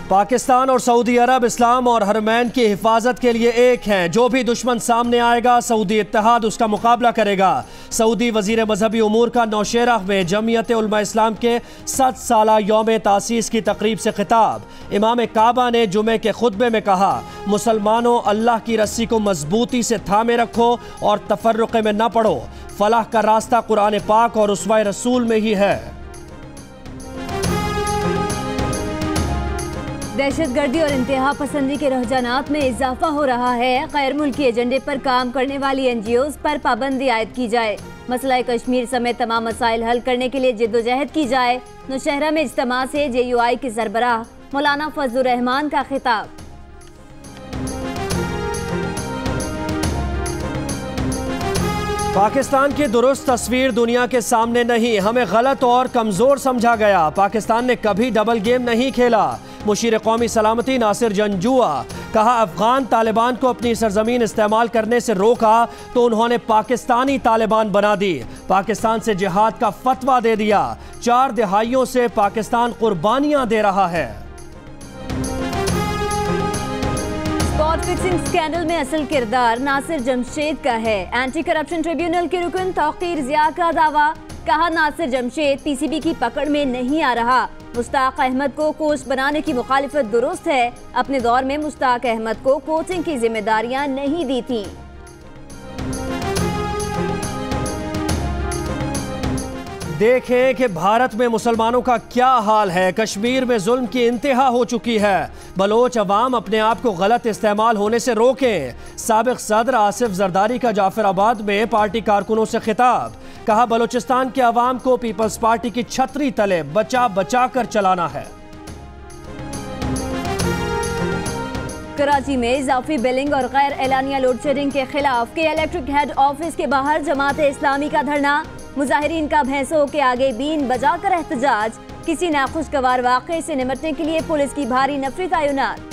पाकिस्तान और सऊदी अरब इस्लाम और हरमैन की हिफाजत के लिए एक हैं। जो भी दुश्मन सामने आएगा सऊदी इत्तेहाद उसका मुकाबला करेगा। सऊदी वजीर मजहबी उमूर का नौशेरा में जमीयत उलमा इस्लाम के 7 साला यौम तासीस की तकरीब से खिताब। इमाम काबा ने जुमे के खुतबे में कहा, मुसलमानों अल्लाह की रस्सी को मजबूती से थामे रखो और तफर्रुक़ में न पड़ो। फलाह का रास्ता कुरान पाक और उसवा रसूल में ही है। दहशतगर्दी और इंतहा पसंदी के रुझानात में इजाफा हो रहा है। गैर मुल्की एजेंडे पर काम करने वाली NGOs पर पाबंदी आयद की जाए। मसला कश्मीर समेत तमाम मसाइल हल करने के लिए जिद्दोजहद की जाए। नौशहरा में इज्तिमा से JUI के सरबराह मौलाना फजलुर रहमान का खिताब। पाकिस्तान की दुरुस्त तस्वीर दुनिया के सामने नहीं, हमें गलत और कमजोर समझा गया। पाकिस्तान ने कभी डबल गेम नहीं खेला। मुशीर कौमी सलामती नासिर जंजुआ कहा, अफगान तालिबान को अपनी सरजमीन इस्तेमाल करने से रोका तो उन्होंने पाकिस्तानी तालिबान बना दी। पाकिस्तान से जिहाद का फतवा दे दिया। 4 दहाइयों से पाकिस्तान कुर्बानियां दे रहा है। स्पॉट फिक्सिंग स्कैंडल में असल किरदार नासिर जमशेद का है। एंटी करप्शन ट्रिब्यूनल के रुकन तौकीर जिया का दावा। कहा, नासिर जमशेद PCB की पकड़ में नहीं आ रहा। मुश्ताक अहमद को कोच बनाने की मुखालिफत दुरुस्त है। अपने दौर में मुश्ताक अहमद को कोचिंग की जिम्मेदारियां नहीं दी थी। देखें कि भारत में मुसलमानों का क्या हाल है। कश्मीर में जुल्म की इंतहा हो चुकी है। बलोच अवाम अपने आप को गलत इस्तेमाल होने से रोकें। साबिक सदर आसिफ जरदारी का जाफराबाद में पार्टी कारकुनों से खिताब। कहा, बलोचिस्तान के अवाम को पीपल्स पार्टी की छतरी तले बचा बचा कर चलाना है। कराची में इजाफी बिलिंग और गैर एलानिया लोड शेडिंग के खिलाफ के इलेक्ट्रिक हेड ऑफिस के बाहर जमात इस्लामी का धरना। मुजाहिरीन का भैंसों के आगे बीन बजाकर एहतजाज। किसी नाखुशगवार वाक़े से निपटने के लिए पुलिस की भारी नफरी तैनात।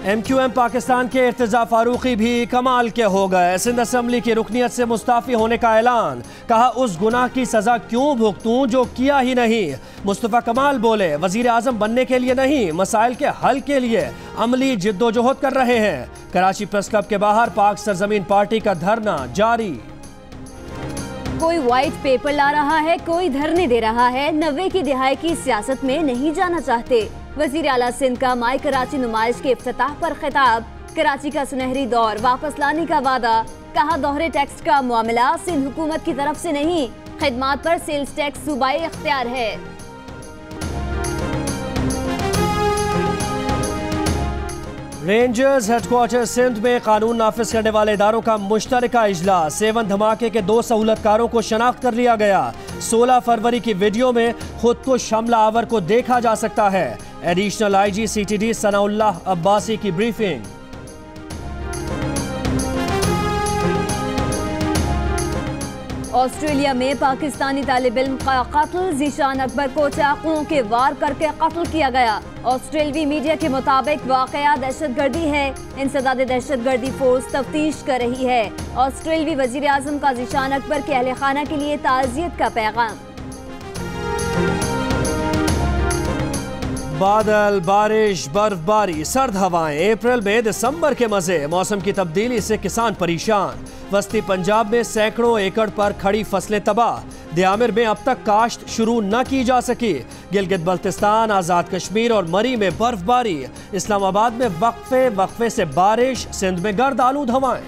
MQM पाकिस्तान के इर्तिजा फारूकी भी कमाल के हो गए। सिंध असम्बली की रुकनियत से मुस्ताफी होने का ऐलान। कहा, उस गुनाह की सजा क्यों भुगतूं जो किया ही नहीं। मुस्तफा कमाल बोले, वजीर आजम बनने के लिए नहीं, मसाइल के हल के लिए अमली जिद्दोजहद कर रहे हैं। कराची प्रेस क्लब के बाहर पाक सरजमीन पार्टी का धरना जारी। कोई व्हाइट पेपर ला रहा है, कोई धरने दे रहा है। 90 की दिहाई की सियासत में नहीं जाना चाहते। वजीर आला सिंध का माई कराची नुमाइश के इफ्तिताह पर खिताब। कराची का सुनहरी दौर वापस लाने का वादा। कहा, दोहरे टैक्स का मामला सिंध हुकूमत की तरफ से नहीं, खिदमात पर सेल्स टैक्स सूबाई इख्तियार है। रेंजर्स हेडक्वार्टर सिंध में कानून नाफिज करने वाले इदारों का मुश्तरका इजलास। 7 धमाके के 2 सहूलतकारों को शनाख्त कर लिया गया। 16 फरवरी की वीडियो में खुद को हमला आवर को देखा जा सकता है। Additional IG CTD Sanaullah Abbasi की ब्रीफिंग। ऑस्ट्रेलिया में पाकिस्तानी तालिब इल्म का कत्ल। जीशान अकबर को चाकुओं के वार करके कत्ल किया गया। ऑस्ट्रेलवी मीडिया के मुताबिक वाकया दहशतगर्दी है। इंसदाद दहशतगर्दी फोर्स तफ्तीश कर रही है। ऑस्ट्रेलवी वजीर आजम का जीशान अकबर के अहले खाना के लिए ताज़ियत का पैगाम। बादल, बारिश, बर्फबारी, सर्द हवाएं, अप्रैल में दिसंबर के मजे। मौसम की तब्दीली से किसान परेशान। वस्ती पंजाब में सैकड़ों एकड़ पर खड़ी फसलें तबाह। दियामिर में अब तक काश्त शुरू न की जा सकी। गिलगित बल्तिस्तान, आज़ाद कश्मीर और मरी में बर्फबारी। इस्लामाबाद में वक्फे से बारिश। सिंध में गर्द आलूद हवाएं।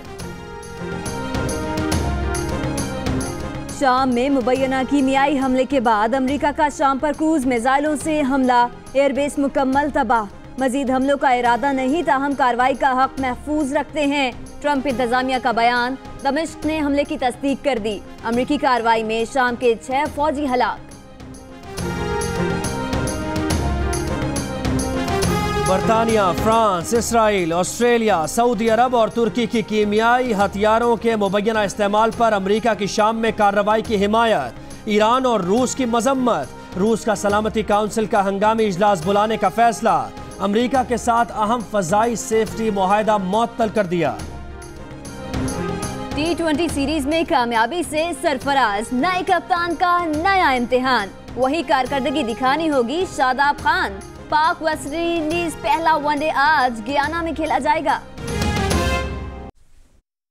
शाम में मुबैना कीमियाई हमले के बाद अमेरिका का शाम पर क्रूज मिसाइलों से हमला। एयरबेस मुकम्मल तबाह। मजीद हमलों का इरादा नहीं, ताहम कार्रवाई का हक महफूज रखते हैं। ट्रंप इंतजामिया का बयान। दमिश्क ने हमले की तस्दीक कर दी। अमेरिकी कार्रवाई में शाम के 6 फौजी हलाक। बरतानिया, फ्रांस, इसराइल, ऑस्ट्रेलिया, सऊदी अरब और तुर्की की कीमियाई हथियारों के मुबैना इस्तेमाल पर अमेरिका की शाम में कार्रवाई की हिमायत। ईरान और रूस की मजम्मत। रूस का सलामती काउंसिल का हंगामी इजलास बुलाने का फैसला। अमेरिका के साथ अहम फजाई सेफ्टी मुआहदा मुअत्तल कर दिया। T20 सीरीज में कामयाबी से सरफराज, नए कप्तान का नया इम्तिहान। वही कारकर्दगी दिखानी होगी शादाब खान। पाक वेस्ट इंडीज पहला वनडे आज गयाना में खेला जाएगा।